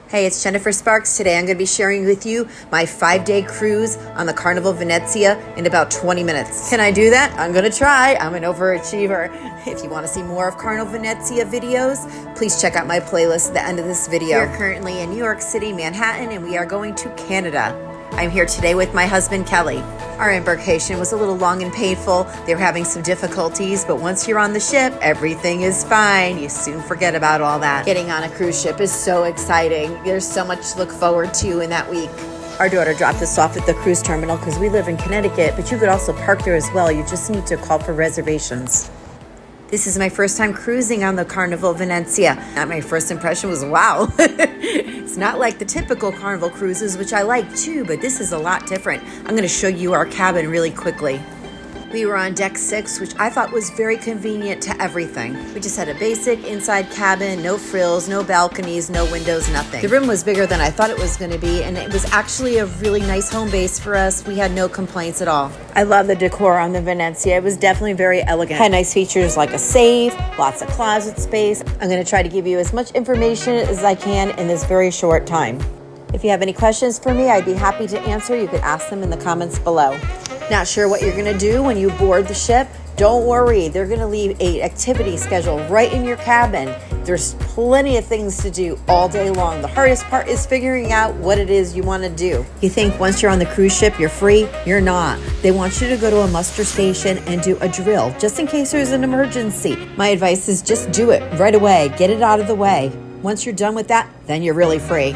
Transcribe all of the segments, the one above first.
Hey, it's Jennifer Sparks. Today I'm going to be sharing with you my 5-day cruise on the Carnival Venezia in about 20 minutes. Can I do that? I'm going to try. I'm an overachiever. If you want to see more of Carnival Venezia videos, please check out my playlist at the end of this video. We're currently in New York City, Manhattan, and we are going to Canada. I'm here today with my husband, Kelly. Our embarkation was a little long and painful. They were having some difficulties, but once you're on the ship, everything is fine. You soon forget about all that. Getting on a cruise ship is so exciting. There's so much to look forward to in that week. Our daughter dropped us off at the cruise terminal because we live in Connecticut, but you could also park there as well. You just need to call for reservations. This is my first time cruising on the Carnival Venezia. And my first impression was, wow. It's not like the typical Carnival cruises, which I like too, but this is a lot different. I'm going to show you our cabin really quickly. We were on deck 6, which I thought was very convenient to everything. We just had a basic inside cabin, no frills, no balconies, no windows, nothing. The room was bigger than I thought it was going to be, and it was actually a really nice home base for us. We had no complaints at all. I love the decor on the Venezia. It was definitely very elegant. Had nice features like a safe, lots of closet space. I'm going to try to give you as much information as I can in this very short time. If you have any questions for me, I'd be happy to answer. You could ask them in the comments below. Not sure what you're going to do when you board the ship? Don't worry, they're going to leave an activity schedule right in your cabin. There's plenty of things to do all day long. The hardest part is figuring out what it is you want to do. You think once you're on the cruise ship, you're free? You're not. They want you to go to a muster station and do a drill, just in case there's an emergency. My advice is just do it right away. Get it out of the way. Once you're done with that, then you're really free.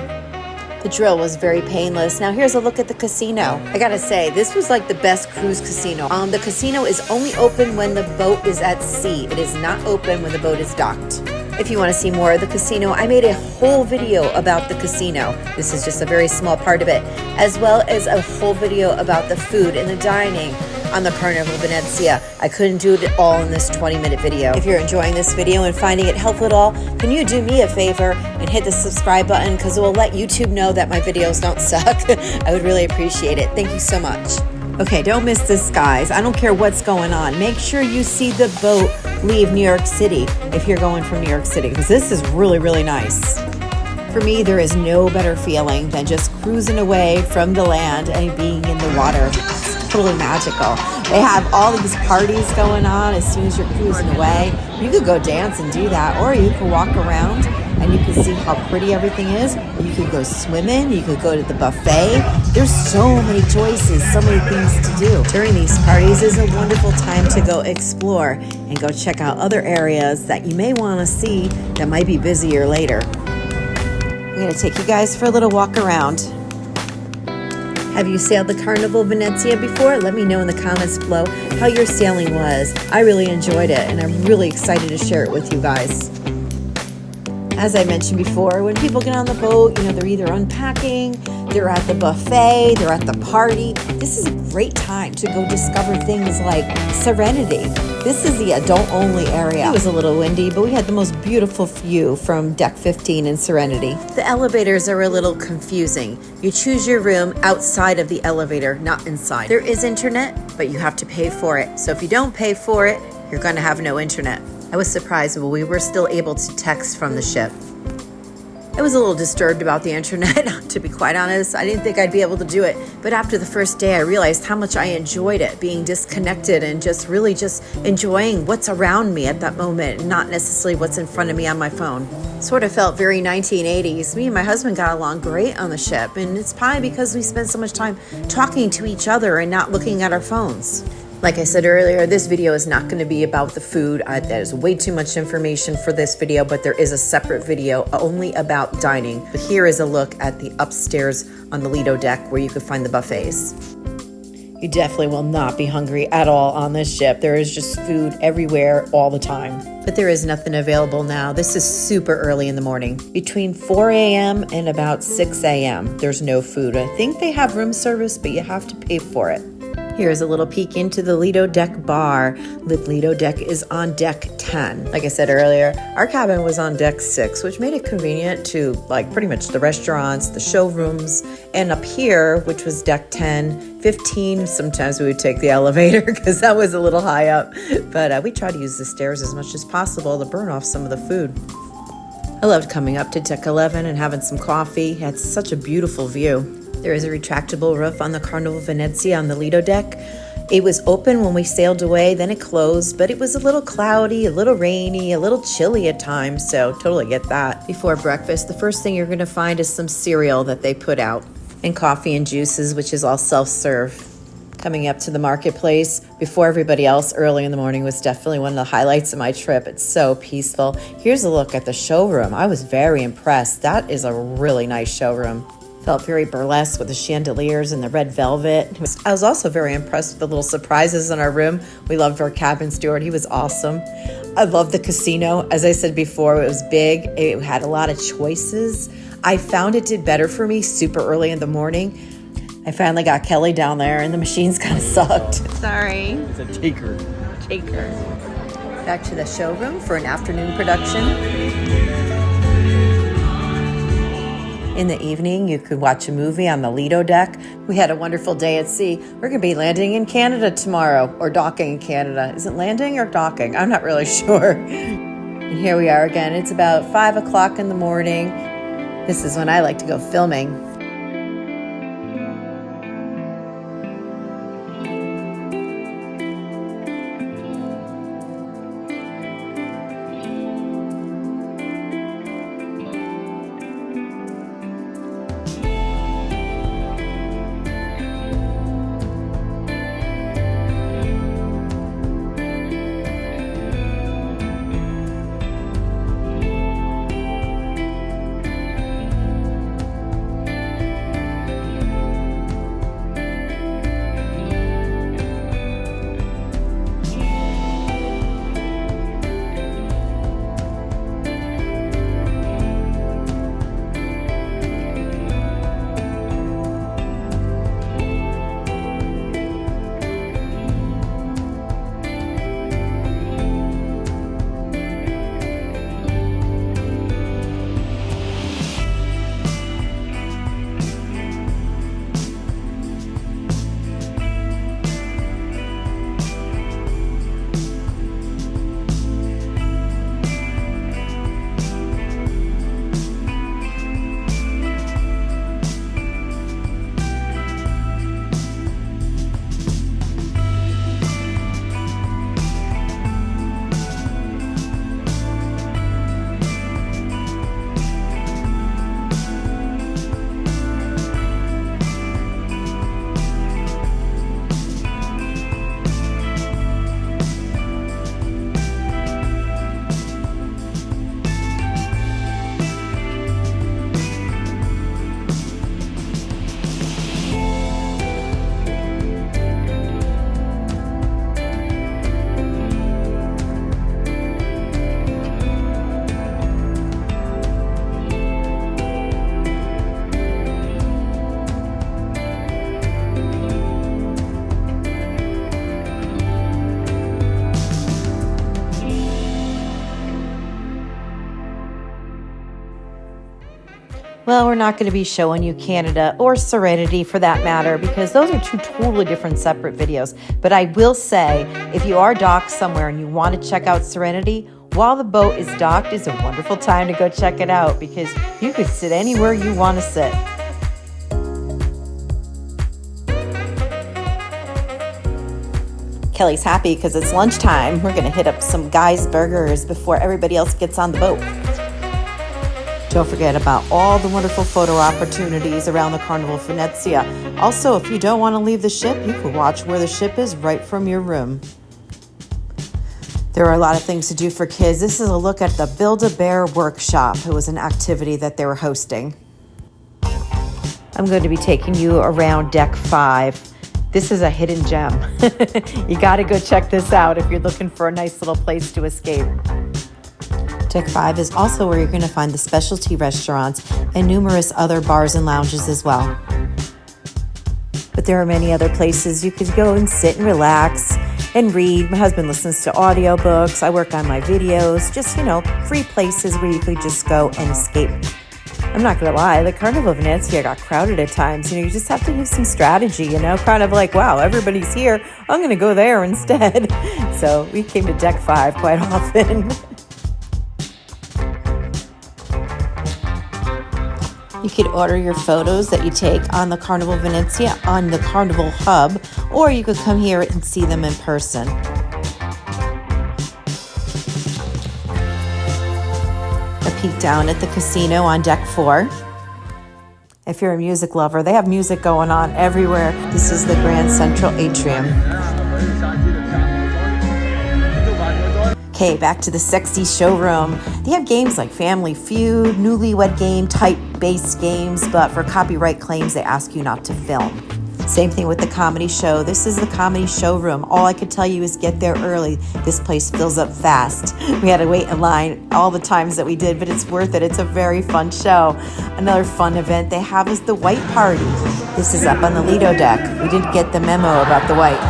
The drill was very painless. Now here's a look at the casino. I gotta say, this was like the best cruise casino. The casino is only open when the boat is at sea. It is not open when the boat is docked. If you want to see more of the casino, I made a whole video about the casino. This is just a very small part of it, as well as a whole video about the food and the dining on the Carnival Venezia. I couldn't do it all in this 20-minute video. If you're enjoying this video and finding it helpful at all, can you do me a favor and hit the subscribe button, because it will let YouTube know that my videos don't suck. I would really appreciate it. Thank you so much. Okay, don't miss this, guys. I don't care what's going on. Make sure you see the boat leave New York City if you're going from New York City, because this is really, really nice. For me, there is no better feeling than just cruising away from the land and being in the water. It's totally magical. They have all these parties going on as soon as you're cruising away. You could go dance and do that, or you could walk around and you can see how pretty everything is. You could go swimming, you could go to the buffet. There's so many choices, so many things to do. During these parties is a wonderful time to go explore and go check out other areas that you may want to see that might be busier later. I'm going to take you guys for a little walk around. Have you sailed the Carnival Venezia before? Let me know in the comments below how your sailing was. I really enjoyed it, and I'm really excited to share it with you guys. As I mentioned before, when people get on the boat, they're either unpacking, they're at the buffet, they're at the party. This is a great time to go discover things like Serenity. This is the adult-only area. It was a little windy, but we had the most beautiful view from deck 15 in Serenity. The elevators are a little confusing. You choose your room outside of the elevator, not inside. There is internet, but you have to pay for it. So if you don't pay for it, you're going to have no internet. I was surprised, but we were still able to text from the ship. I was a little disturbed about the internet, to be quite honest. I didn't think I'd be able to do it. But after the first day, I realized how much I enjoyed it, being disconnected and just really just enjoying what's around me at that moment, not necessarily what's in front of me on my phone. Sort of felt very 1980s. Me and my husband got along great on the ship, and it's probably because we spent so much time talking to each other and not looking at our phones. Like I said earlier, this video is not going to be about the food. There's way too much information for this video, but there is a separate video only about dining. But here is a look at the upstairs on the Lido deck where you can find the buffets. You definitely will not be hungry at all on this ship. There is just food everywhere all the time. But there is nothing available now. This is super early in the morning. Between 4 a.m. and about 6 a.m. there's no food. I think they have room service, but you have to pay for it. Here's a little peek into the Lido Deck bar. The Lido Deck is on deck 10. Like I said earlier, our cabin was on deck 6, which made it convenient to pretty much the restaurants, the showrooms, and up here, which was deck 10, 15, sometimes we would take the elevator because that was a little high up. But we tried to use the stairs as much as possible to burn off some of the food. I loved coming up to deck 11 and having some coffee. It had such a beautiful view. There is a retractable roof on the Carnival Venezia on the Lido deck. It was open when we sailed away, then it closed, but it was a little cloudy, a little rainy, a little chilly at times, so totally get that. Before breakfast, the first thing you're going to find is some cereal that they put out, and coffee and juices, which is all self-serve. Coming up to the marketplace before everybody else early in the morning was definitely one of the highlights of my trip. It's so peaceful. Here's a look at the showroom. I was very impressed. That is a really nice showroom. Felt very burlesque with the chandeliers and the red velvet. I was also very impressed with the little surprises in our room. We loved our cabin steward. He was awesome. I loved the casino. As I said before, it was big. It had a lot of choices. I found it did better for me super early in the morning. I finally got Kelli down there and the machines kind of sucked. Sorry. It's a taker. Back to the showroom for an afternoon production. In the evening, you could watch a movie on the Lido deck. We had a wonderful day at sea. We're going to be landing in Canada tomorrow, or docking in Canada. Is it landing or docking? I'm not really sure. And here we are again. It's about 5 o'clock in the morning. This is when I like to go filming. Well, we're not going to be showing you Canada or Serenity for that matter, because those are two totally different separate videos. But I will say, if you are docked somewhere and you want to check out Serenity, while the boat is docked is a wonderful time to go check it out, because you could sit anywhere you want to sit. Kelli's happy because it's lunchtime. We're going to hit up some Guy's Burgers before everybody else gets on the boat. Don't forget about all the wonderful photo opportunities around the Carnival Venezia. Also, if you don't want to leave the ship, you can watch where the ship is right from your room. There are a lot of things to do for kids. This is a look at the Build-A-Bear workshop. It was an activity that they were hosting. I'm going to be taking you around Deck 5. This is a hidden gem. You got to go check this out if you're looking for a nice little place to escape. Deck 5 is also where you're going to find the specialty restaurants and numerous other bars and lounges as well. But there are many other places you could go and sit and relax and read. My husband listens to audiobooks. I work on my videos. Just, free places where you could just go and escape. I'm not going to lie, the Carnival Venezia got crowded at times. You just have to use some strategy, kind of like, wow, everybody's here. I'm going to go there instead. So we came to Deck 5 quite often. You could order your photos that you take on the Carnival Venezia on the Carnival Hub, or you could come here and see them in person. A peek down at the casino on deck 4. If you're a music lover, they have music going on everywhere. This is the Grand Central Atrium. Okay, back to the sexy showroom. They have games like Family Feud, Newlywed Game, type-based games, but for copyright claims, they ask you not to film. Same thing with the comedy show. This is the comedy showroom. All I could tell you is get there early. This place fills up fast. We had to wait in line all the times that we did, but it's worth it. It's a very fun show. Another fun event they have is the White Party. This is up on the Lido deck. We didn't get the memo about the white.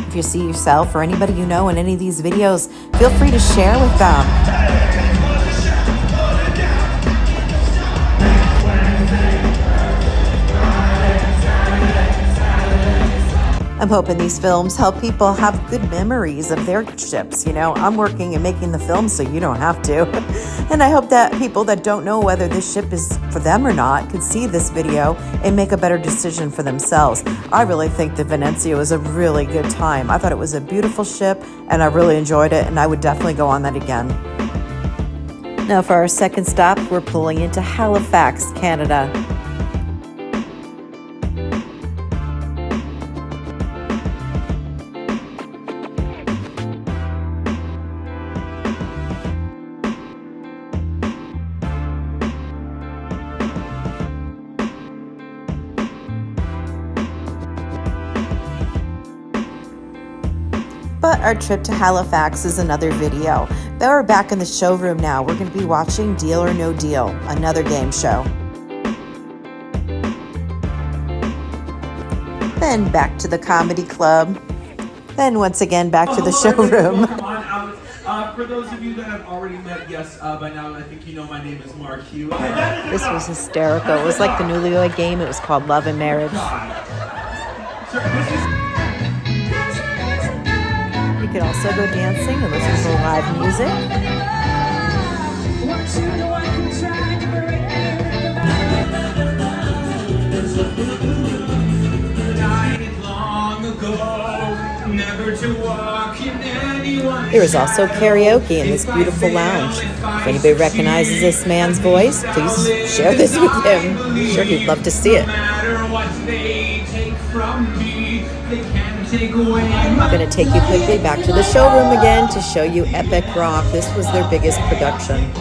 If you see yourself or anybody you know in any of these videos, feel free to share with them. I'm hoping these films help people have good memories of their ships. You know, I'm working and making the film so you don't have to. And I hope that people that don't know whether this ship is for them or not could see this video and make a better decision for themselves. I really think the Venezia was a really good time. I thought it was a beautiful ship and I really enjoyed it, and I would definitely go on that again. Now for our second stop, we're pulling into Halifax, Canada. But our trip to Halifax is another video. But we're back in the showroom now. We're going to be watching Deal or No Deal, another game show. Then back to the comedy club. Then once again back to the showroom. For those of you that have already met, yes, by now I think you know my name is Mark Hugh. This was hysterical. It was like the Newlywed Game. It was called Love and Marriage. You could also go dancing and listen to live music. There is also karaoke in this beautiful lounge. If anybody recognizes this man's voice, please share this with him. I'm sure he'd love to see it. I'm going to take you quickly back to the showroom again to show you Epic Rock. This was their biggest production.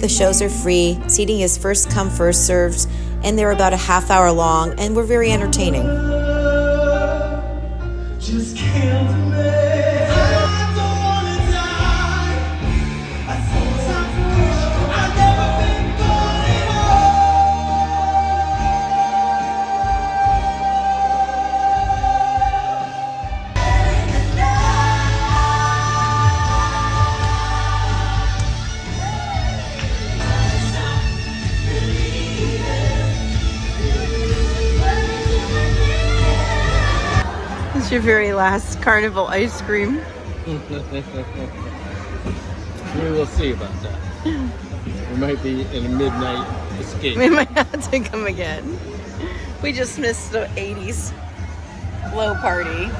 The shows are free. Seating is first come, first served, and they're about a half hour long and were very entertaining. Just can't live. I don't wanna die. I sometimes wish I'd never been born at Your very last carnival ice cream. We will see about that. We might be in a midnight escape. We might have to come again. We just missed the 80s blow party.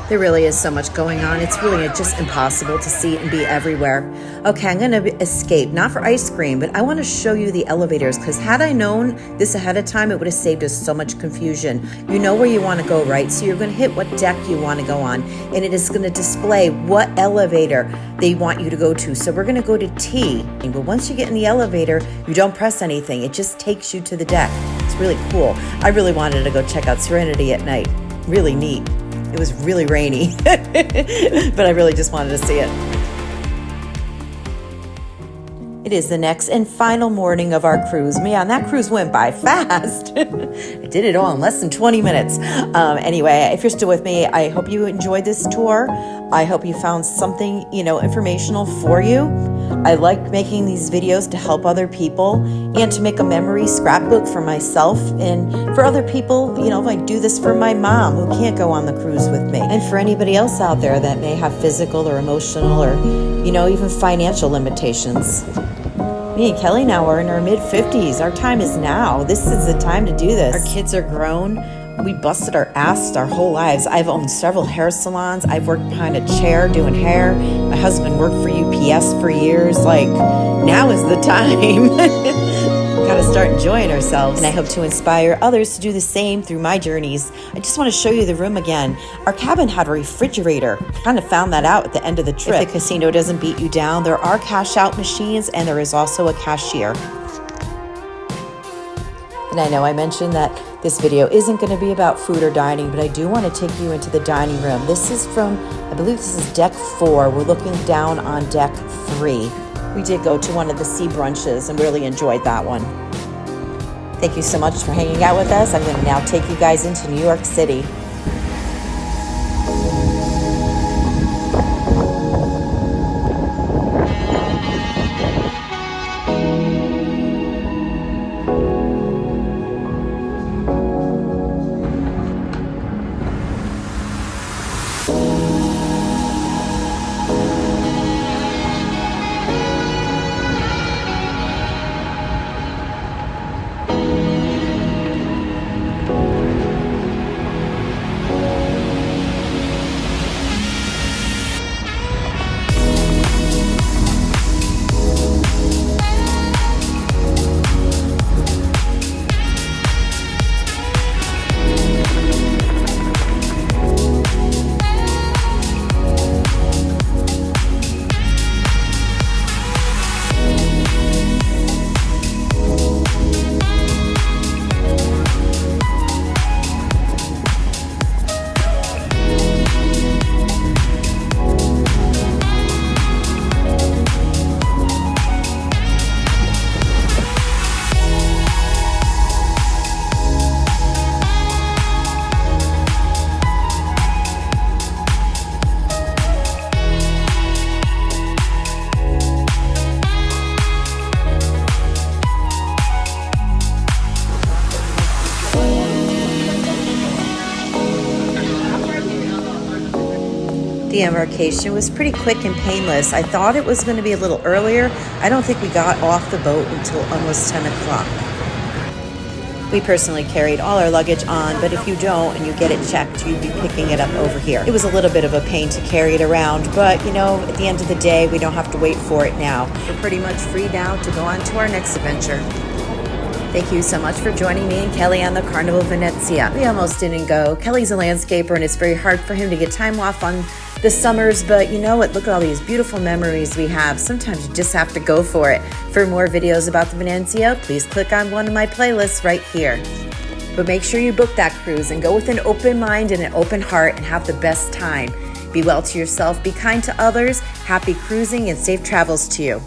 There really is so much going on. It's really just impossible to see and be everywhere. Okay, I'm gonna escape, not for ice cream, but I wanna show you the elevators, because had I known this ahead of time, it would have saved us so much confusion. You know where you wanna go, right? So you're gonna hit what deck you wanna go on, and it is gonna display what elevator they want you to go to. So we're gonna go to T, but once you get in the elevator, you don't press anything. It just takes you to the deck. It's really cool. I really wanted to go check out Serenity at night. Really neat. It was really rainy, but I really just wanted to see it. It is the next and final morning of our cruise. Man, that cruise went by fast. I did it all in less than 20 minutes. Anyway, if you're still with me, I hope you enjoyed this tour. I hope you found something, informational for you. I like making these videos to help other people and to make a memory scrapbook for myself and for other people. I do this for my mom who can't go on the cruise with me, and for anybody else out there that may have physical or emotional or, even financial limitations. Me and Kelly now are in our mid-50s. Our time is now. This is the time to do this. Our kids are grown. We busted our ass our whole lives. I've owned several hair salons. I've worked behind a chair doing hair. My husband worked for UPS for years. Now is the time. Got to start enjoying ourselves. And I hope to inspire others to do the same through my journeys. I just want to show you the room again. Our cabin had a refrigerator. Kind of found that out at the end of the trip. If the casino doesn't beat you down, there are cash out machines and there is also a cashier. And I know I mentioned that this video isn't going to be about food or dining, but I do want to take you into the dining room. This is from, I believe this is deck 4. We're looking down on deck 3. We did go to one of the sea brunches and really enjoyed that one. Thank you so much for hanging out with us. I'm going to now take you guys into New York City. The embarkation was pretty quick and painless. I thought it was going to be a little earlier. I don't think we got off the boat until almost 10 o'clock. We personally carried all our luggage on, but if you don't and you get it checked, you'd be picking it up over here. It was a little bit of a pain to carry it around, but at the end of the day, we don't have to wait for it now. We're pretty much free now to go on to our next adventure. Thank you so much for joining me and Kelli on the Carnival Venezia. We almost didn't go. Kelly's a landscaper and it's very hard for him to get time off on the summers, but you know what? Look at all these beautiful memories we have. Sometimes you just have to go for it. For more videos about the Venezia, please click on one of my playlists right here. But make sure you book that cruise and go with an open mind and an open heart and have the best time. Be well to yourself, be kind to others, happy cruising, and safe travels to you.